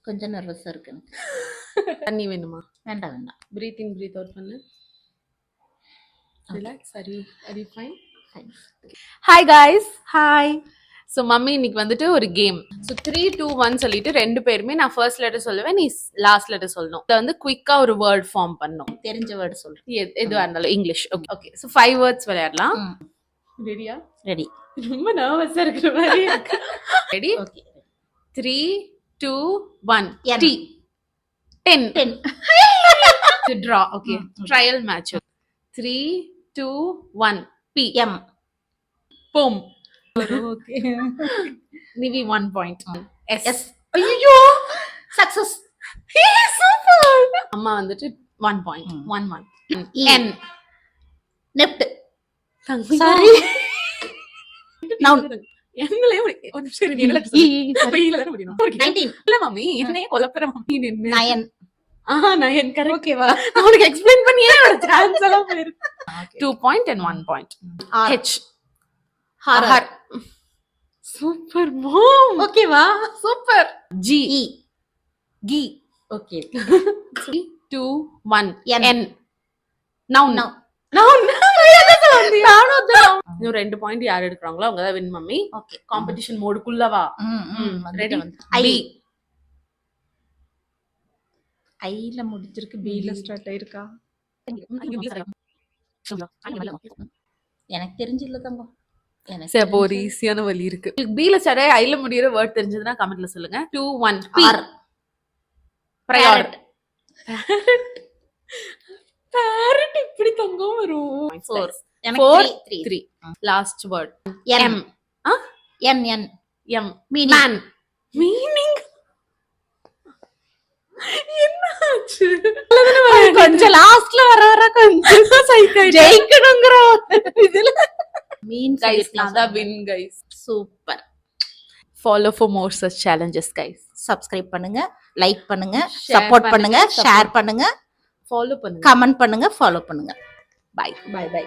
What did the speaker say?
கொஞ்சம் நர்வஸா இருக்கு எனக்கு. தண்ணி வேணுமா? வேண்டாம் வேண்டாம். பிரீத் இன் பிரீத் அவுட் பண்ணு. Relax. are you fine? Fine. Hi guys. Hi. So mummy இன்னைக்கு வந்துட்டு ஒரு கேம். ஸோ 3, 2, 1 சொல்லிட்டு 2 பேருமே நான் ஃபர்ஸ்ட் லெட்டர் சொல்லுவேன், நீ லாஸ்ட் லெட்டர் சொல்லணும். இதில் வந்து குயிக்கா ஒரு வேர்ட் ஃபார்ம் பண்ணணும். தெரிஞ்ச வேர்டு சொல்லு. எதுவாக இருந்தாலும் English. Okay okay. So 5 words விளையாடலாம். ரெடியா? ரெடி. ரொம்ப நர்வஸா இருக்கிற மாதிரி இருக்கு. Ready? Okay. 3, 2, 1. N. T. 10. 10. To draw. Okay. Trial match. 3, 2, 1. P. M. Pom. Okay. Nivi 1 point. S. S. ஐயோ சக்சஸ். சூப்பர். அம்மா வந்துட்டு 1 point. 1. E. N. நெப்ட். Sorry. சாரி. நவுன். என்னலே ஒரு நிமிஷம் நீ என்ன சொல்றீங்க? 19. இல்ல மம்மி என்னைய கொலப்பற மம்மி நின்னு. 9. Nine correct. ஓகேவா? நான் உனக்கு எக்ஸ்பிளைன் பண்ணியே என்னோட சான்ஸ் எல்லாம் போயிருக்கு. 2 point and 1 point. R. H. Horror. Super ma'am. ஓகேவா? சூப்பர். G. E. கி. Okay. 3, 2, 1. N. N. Noun. Noun. Noun. இன்னும் 2 பாயிண்ட் யார் எடுக்கறாங்களோ அவங்க தான் வின் மம்மி. ஓகே. காம்படிஷன் மோடுக்குள்ள வா. ரெடி. B. ஐல முடிச்சிருக்கு, பில ஸ்டார்ட் ஆயிருக்கா? எனக்கு தெரிஞ்சல தங்கம். எனக்கு சரி அப்போ ஒரு ஈஸியான வழி இருக்கு. பில ஸ்டார்ட் ஆயி ஐல முடியற வேர்ட் தெரிஞ்சதுன்னா கமெண்ட்ல சொல்லுங்க. 2, 1. P. Parrot. Parrot இப்படி தங்கம் வரும். 4. 4, 3. Last word. M. N. M. Meaning. Man. Meaning. என்னாச்சு? கொஞ்சம் லாஸ்ட்ல வர கொஞ்சம் சைக்கிள் ஜெயிக்கணும்ங்கற இதுல மீன்ஸ் guys நான் win guys. Super. Follow for more such challenges guys. Subscribe பண்ணுங்க, லைக் பண்ணுங்க, சப்போர்ட் பண்ணுங்க, ஷேர் பண்ணுங்க, ஃபாலோ பண்ணுங்க, கமெண்ட் பண்ணுங்க, ஃபாலோ பண்ணுங்க. bye. Bye by.